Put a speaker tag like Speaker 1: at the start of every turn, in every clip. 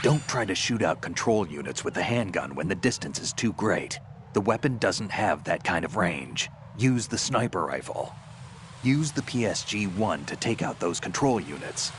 Speaker 1: Don't try to shoot out control units with the handgun when the distance is too great. The weapon doesn't have that kind of range. Use the sniper rifle. Use the PSG-1 to take out those control units.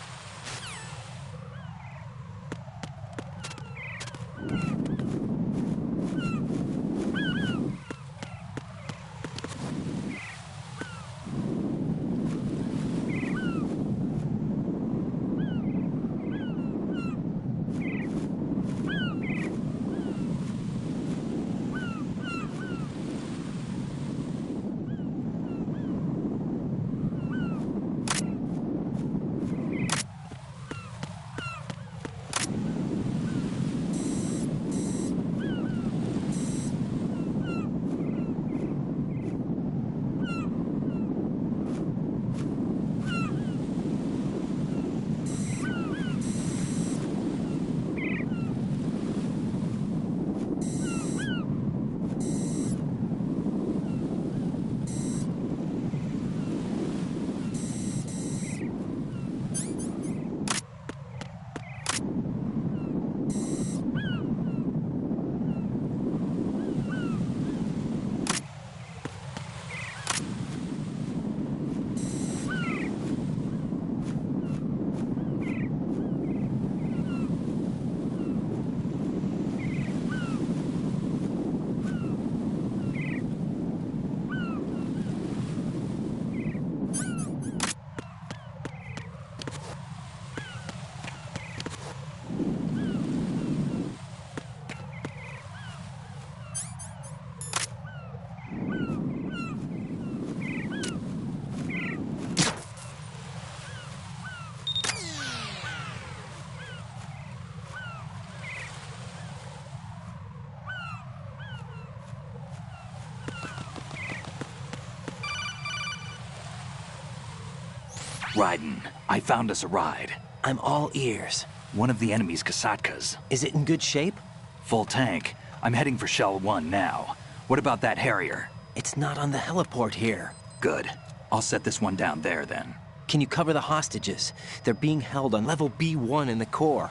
Speaker 1: Raiden, I found us a ride.
Speaker 2: I'm all ears.
Speaker 1: One of the enemy's Kasatkas.
Speaker 2: Is it in good shape?
Speaker 1: Full tank. I'm heading for Shell 1 now. What about that Harrier?
Speaker 2: It's not on the heliport here.
Speaker 1: Good. I'll set this one down there then.
Speaker 2: Can you cover the hostages? They're being held on level B1 in the core.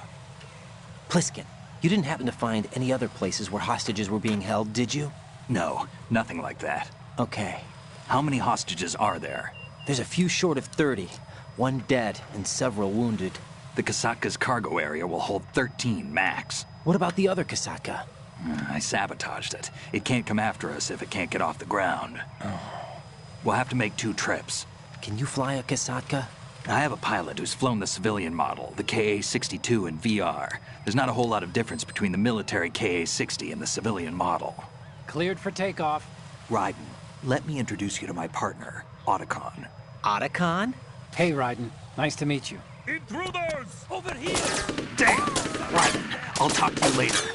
Speaker 2: Pliskin, you didn't happen to find any other places where hostages were being held, did you?
Speaker 1: No, nothing like that.
Speaker 2: Okay.
Speaker 1: How many hostages are there?
Speaker 2: There's a few short of 30. One dead and several wounded.
Speaker 1: The Kasatka's cargo area will hold 13 max.
Speaker 2: What about the other Kasatka?
Speaker 1: I sabotaged it. It can't come after us if it can't get off the ground. We'll have to make 2 trips.
Speaker 2: Can you fly a Kasatka?
Speaker 1: I have a pilot who's flown the civilian model, the KA-62 in VR. There's not a whole lot of difference between the military KA-60 and the civilian model.
Speaker 3: Cleared for takeoff.
Speaker 1: Raiden, let me introduce you to my partner, Otacon.
Speaker 2: Otacon?
Speaker 3: Hey, Raiden. Nice to meet you.
Speaker 4: Intruders!
Speaker 2: Over here!
Speaker 1: Damn! Raiden, I'll talk to you later.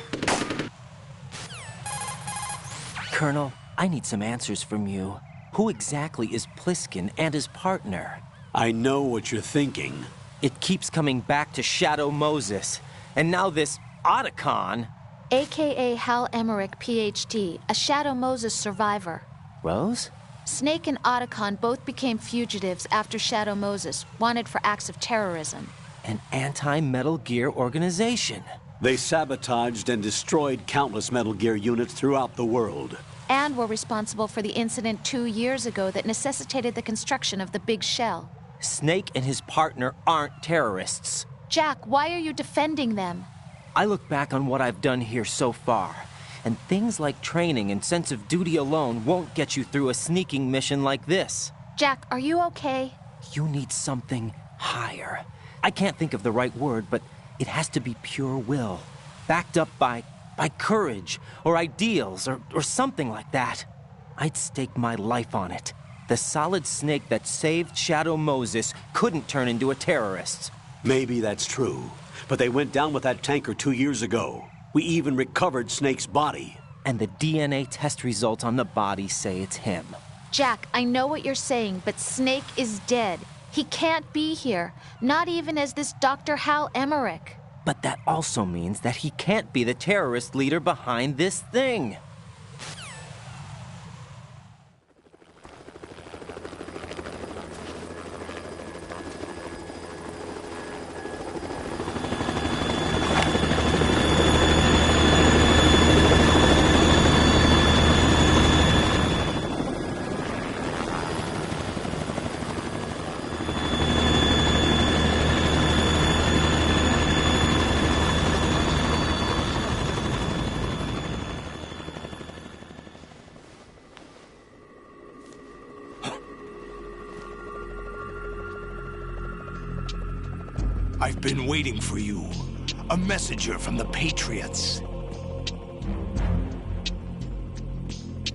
Speaker 2: Colonel, I need some answers from you. Who exactly is Pliskin and his partner?
Speaker 5: I know what you're thinking.
Speaker 2: It keeps coming back to Shadow Moses. And now this Otacon.
Speaker 6: AKA Hal Emmerich, PhD, a Shadow Moses survivor.
Speaker 2: Rose?
Speaker 6: Snake and Otacon both became fugitives after Shadow Moses, wanted for acts of terrorism.
Speaker 2: An anti-Metal Gear organization.
Speaker 5: They sabotaged and destroyed countless Metal Gear units throughout the world.
Speaker 6: And were responsible for the incident 2 years ago that necessitated the construction of the Big Shell.
Speaker 2: Snake and his partner aren't terrorists.
Speaker 6: Jack, why are you defending them?
Speaker 2: I look back on what I've done here so far, and things like training and sense of duty alone won't get you through a sneaking mission like this.
Speaker 6: Jack, are you okay?
Speaker 2: You need something higher. I can't think of the right word, but it has to be pure will, backed up by courage, or ideals, or something like that. I'd stake my life on it. The solid Snake that saved Shadow Moses couldn't turn into a terrorist.
Speaker 5: Maybe that's true, but they went down with that tanker 2 years ago. We even recovered Snake's body.
Speaker 2: And the DNA test results on the body say it's him.
Speaker 6: Jack, I know what you're saying, but Snake is dead. He can't be here, not even as this Dr. Hal Emmerich.
Speaker 2: But that also means that he can't be the terrorist leader behind this thing.
Speaker 4: I've been waiting for you. A messenger from the Patriots.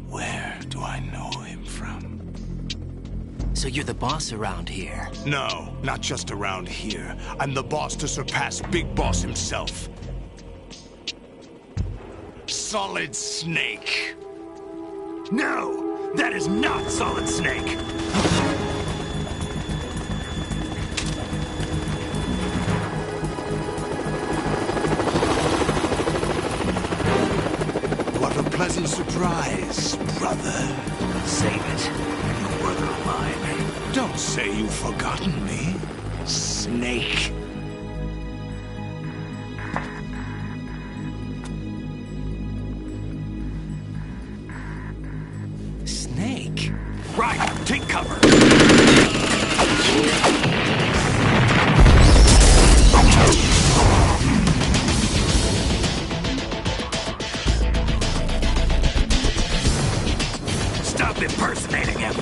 Speaker 4: Where do I know him from?
Speaker 2: So you're the boss around here?
Speaker 4: No, not just around here. I'm the boss to surpass Big Boss himself. Solid Snake.
Speaker 1: No! That is not Solid Snake!
Speaker 4: What a pleasant surprise, brother.
Speaker 1: Save it. You brother of mine.
Speaker 4: Don't say you've forgotten me, Snake.
Speaker 2: Snake?
Speaker 1: Right, take cover! Stop impersonating him!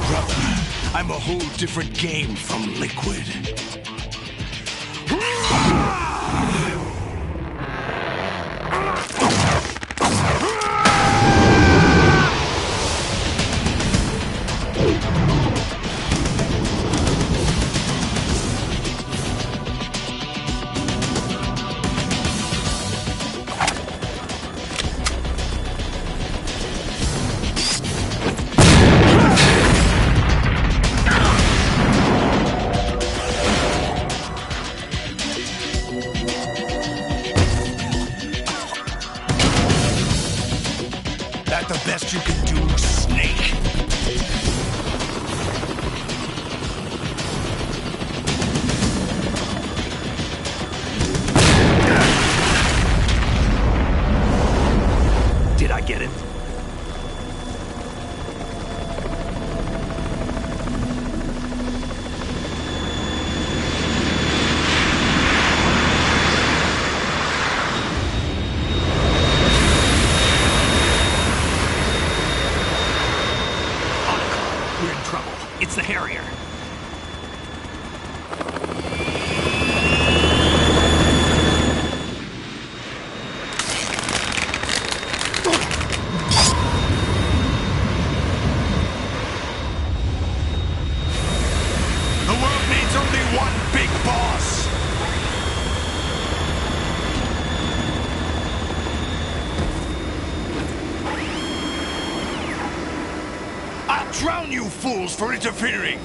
Speaker 4: Brother, I'm a whole different game from Liquid. That the best you can do, Snake?
Speaker 1: Did I get it? We're in trouble. It's the Harrier.
Speaker 4: The world needs only one big boss. I'll drown you fools for interfering.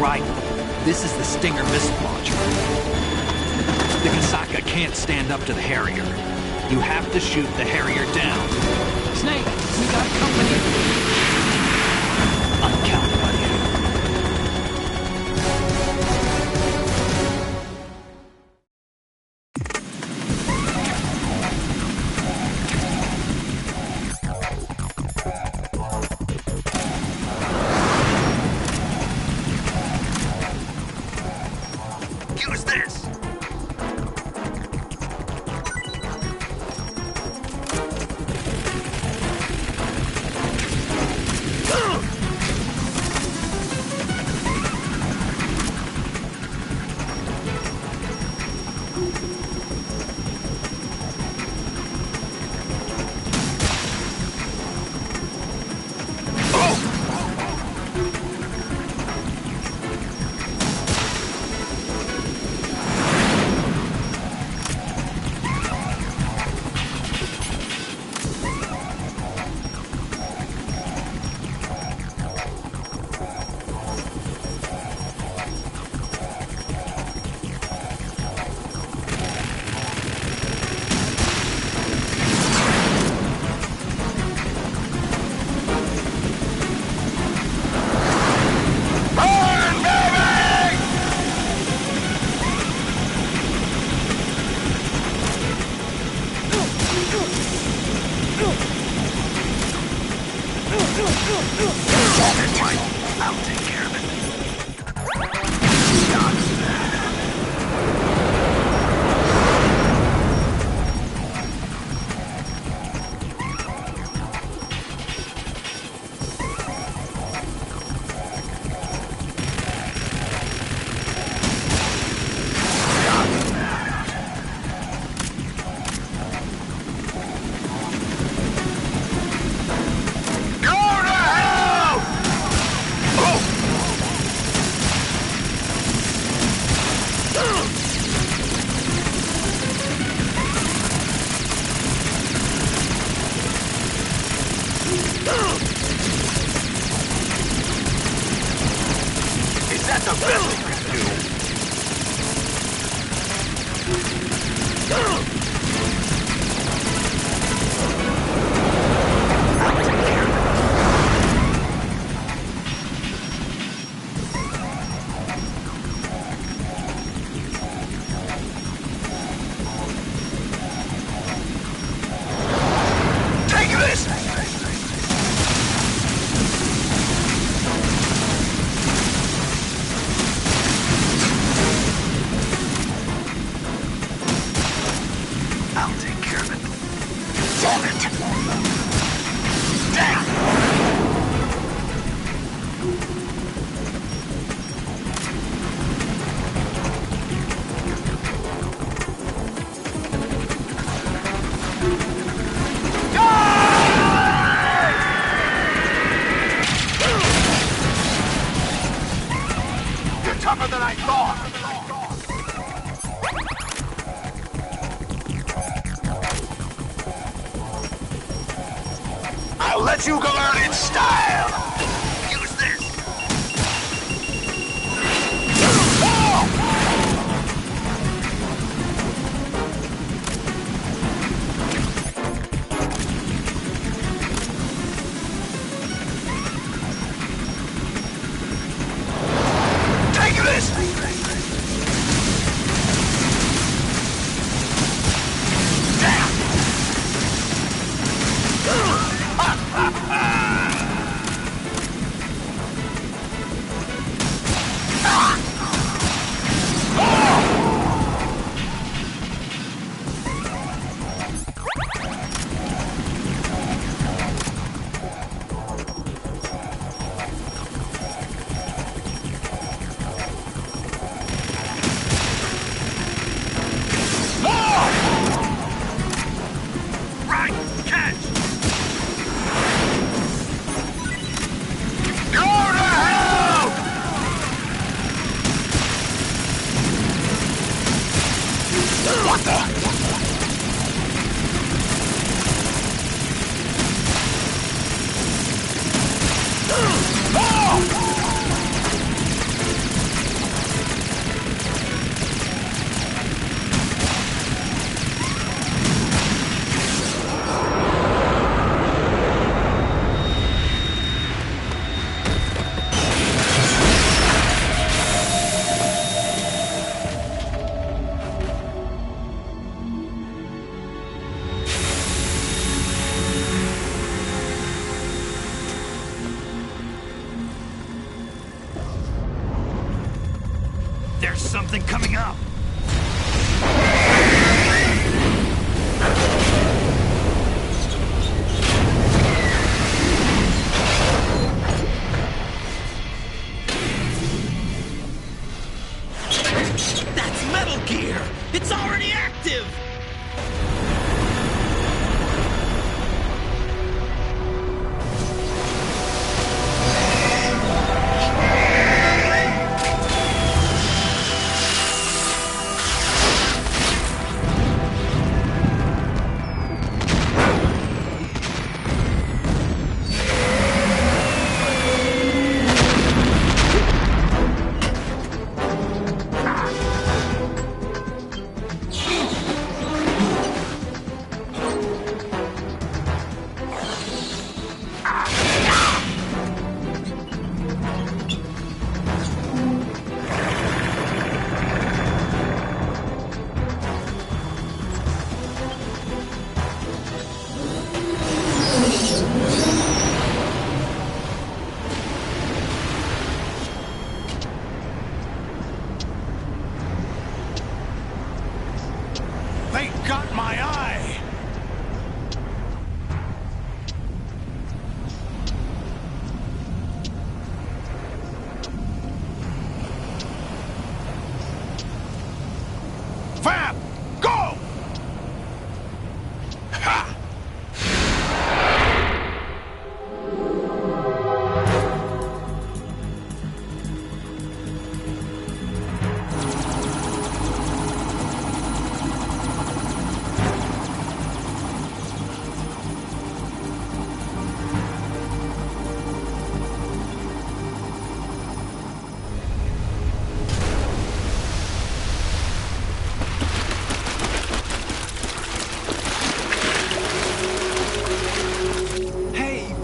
Speaker 1: Right. This is the Stinger missile launcher. The Kasaka can't stand up to the Harrier. You have to shoot the Harrier down.
Speaker 3: Snake, we got company.
Speaker 1: I'm counting on you. Use this!
Speaker 4: let you go out in style! Use this! Take this! What the? There's something coming up!
Speaker 2: That's Metal Gear! It's already active!
Speaker 4: They got my eye! Fab! Go! Ha!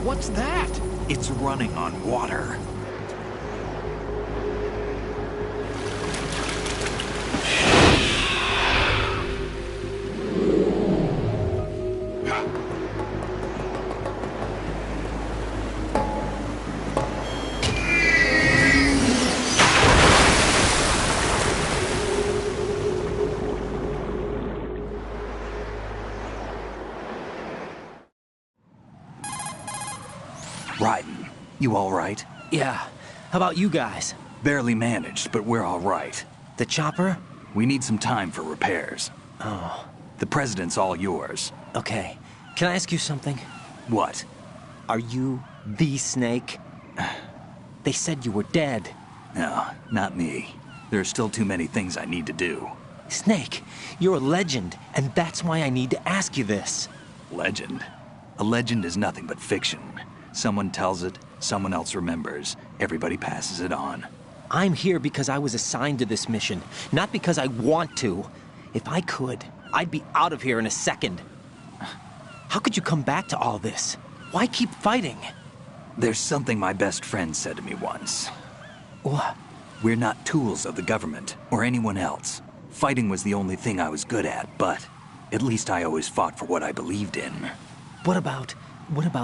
Speaker 1: What's that? It's running on water. Raiden, you all right?
Speaker 2: Yeah. How about you guys?
Speaker 1: Barely managed, but we're all right.
Speaker 2: The chopper?
Speaker 1: We need some time for repairs.
Speaker 2: Oh.
Speaker 1: The president's all yours.
Speaker 2: Okay. Can I ask you something?
Speaker 1: What?
Speaker 2: Are you the Snake? They said you were dead.
Speaker 1: No, not me. There are still too many things I need to do.
Speaker 2: Snake, you're a legend, and that's why I need to ask you this.
Speaker 1: Legend? A legend is nothing but fiction. Someone tells it, someone else remembers, everybody passes it on.
Speaker 2: I'm here because I was assigned to this mission, not because I want to. If I could, I'd be out of here in a second. How could you come back to all this? Why keep fighting?
Speaker 1: There's something my best friend said to me once.
Speaker 2: What?
Speaker 1: We're not tools of the government or anyone else. Fighting was the only thing I was good at, but at least I always fought for what I believed in.
Speaker 2: What about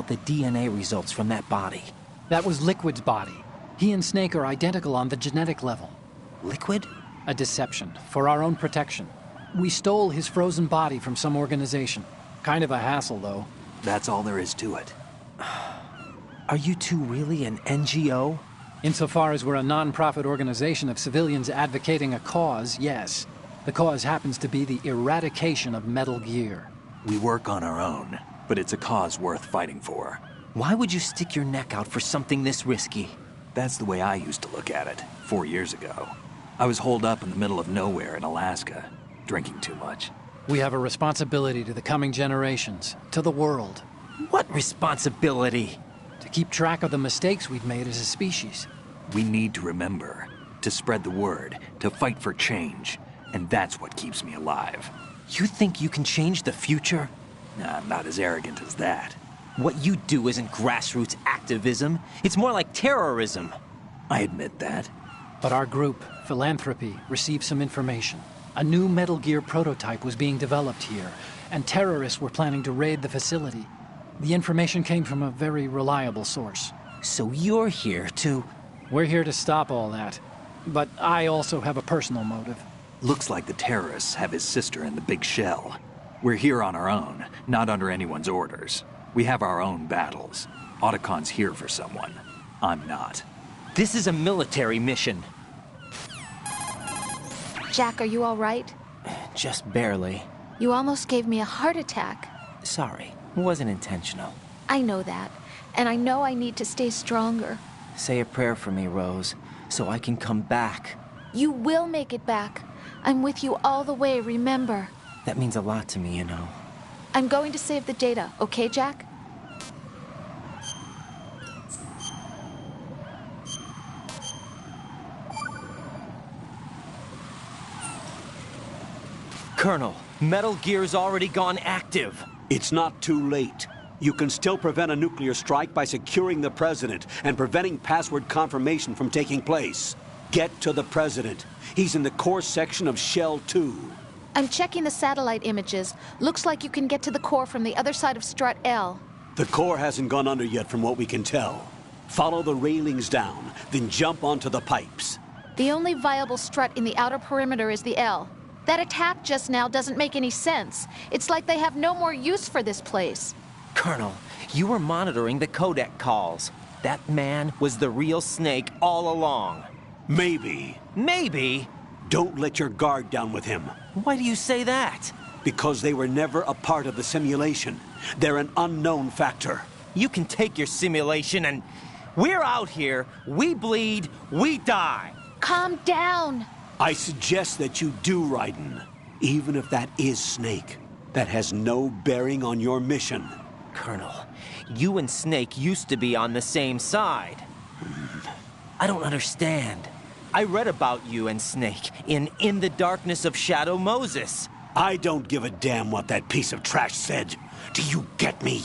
Speaker 2: the DNA results from that body?
Speaker 3: That was Liquid's body. He and Snake are identical on the genetic level.
Speaker 2: Liquid?
Speaker 3: A deception, for our own protection. We stole his frozen body from some organization. Kind of a hassle, though.
Speaker 1: That's all there is to it.
Speaker 2: Are you two really an NGO?
Speaker 3: Insofar as we're a non-profit organization of civilians advocating a cause, yes. The cause happens to be the eradication of Metal Gear.
Speaker 1: We work on our own, but it's a cause worth fighting for.
Speaker 2: Why would you stick your neck out for something this risky?
Speaker 1: That's the way I used to look at it, 4 years ago. I was holed up in the middle of nowhere in Alaska, drinking too much.
Speaker 3: We have a responsibility to the coming generations, to the world,
Speaker 2: What responsibility?
Speaker 3: to keep track of the mistakes we've made as a species.
Speaker 1: We need to remember, to spread the word, to fight for change, and that's what keeps me alive.
Speaker 2: You think you can change the future?
Speaker 1: Nah, I'm not as arrogant as that.
Speaker 2: What you do isn't grassroots activism. It's more like terrorism.
Speaker 1: I admit that.
Speaker 3: But our group, Philanthropy, received some information. A new Metal Gear prototype was being developed here, and terrorists were planning to raid the facility. The information came from a very reliable source.
Speaker 2: So you're here to...
Speaker 3: We're here to stop all that. But I also have a personal motive.
Speaker 1: Looks like the terrorists have his sister in the big shell. We're here on our own, not under anyone's orders. We have our own battles. Otacon's here for someone. I'm not.
Speaker 2: This is a military mission.
Speaker 6: Jack, are you all right?
Speaker 2: Just barely.
Speaker 6: You almost gave me a heart attack.
Speaker 2: Sorry, it wasn't intentional.
Speaker 6: I know that, and I know I need to stay stronger.
Speaker 2: Say a prayer for me, Rose, so I can come back.
Speaker 6: You will make it back. I'm with you all the way, remember.
Speaker 2: That means a lot to me, you know.
Speaker 6: I'm going to save the data, okay, Jack?
Speaker 2: Colonel, Metal Gear's already gone active.
Speaker 5: It's not too late. You can still prevent a nuclear strike by securing the President and preventing password confirmation from taking place. Get to the President. He's in the core section of Shell 2.
Speaker 6: I'm checking the satellite images. Looks like you can get to the core from the other side of Strut L.
Speaker 5: The core hasn't gone under yet from what we can tell. Follow the railings down, then jump onto the pipes.
Speaker 6: The only viable strut in the outer perimeter is the L. That attack just now doesn't make any sense. It's like they have no more use for this place.
Speaker 2: Colonel, you were monitoring the codec calls. That man was the real Snake all along.
Speaker 5: Maybe.
Speaker 2: Maybe?
Speaker 5: Don't let your guard down with him.
Speaker 2: Why do you say that?
Speaker 5: Because they were never a part of the simulation. They're an unknown factor.
Speaker 2: You can take your simulation and... We're out here, we bleed, we die.
Speaker 6: Calm down.
Speaker 5: I suggest that you do, Raiden. Even if that is Snake. That has no bearing on your mission.
Speaker 2: Colonel, you and Snake used to be on the same side. I don't understand. I read about you and Snake in the Darkness of Shadow Moses.
Speaker 5: I don't give a damn what that piece of trash said. Do you get me?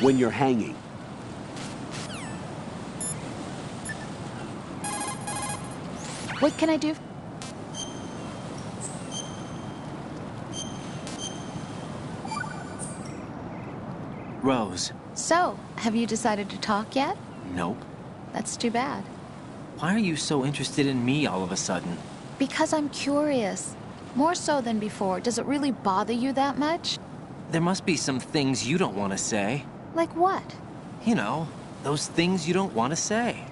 Speaker 5: When you're hanging,
Speaker 6: What can I do?
Speaker 2: Rose.
Speaker 6: So, have you decided to talk yet?
Speaker 2: Nope.
Speaker 6: That's too bad.
Speaker 2: Why are you so interested in me all of a sudden?
Speaker 6: Because I'm curious. More so than before. Does it really bother you that much?
Speaker 2: There must be some things you don't want to say.
Speaker 6: Like what?
Speaker 2: You know, those things you don't want to say.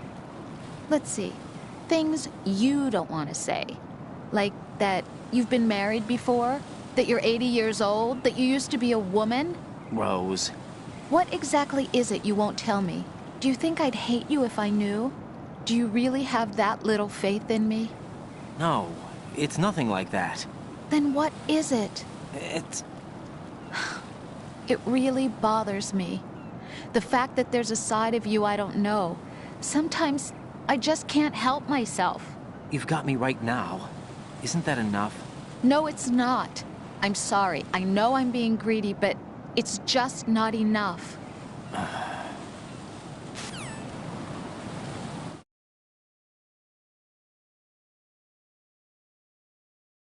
Speaker 6: Let's see. Things you don't want to say. Like that you've been married before? That you're 80 years old? That you used to be a woman?
Speaker 2: Rose.
Speaker 6: What exactly is it you won't tell me? Do you think I'd hate you if I knew? Do you really have that little faith in me?
Speaker 2: No, It's nothing like that.
Speaker 6: Then what is it?
Speaker 2: It's...
Speaker 6: It really bothers me. The fact that there's a side of you I don't know. Sometimes I just can't help myself.
Speaker 2: You've got me right now. Isn't that enough?
Speaker 6: No, it's not. I'm sorry. I know I'm being greedy, but it's just not enough.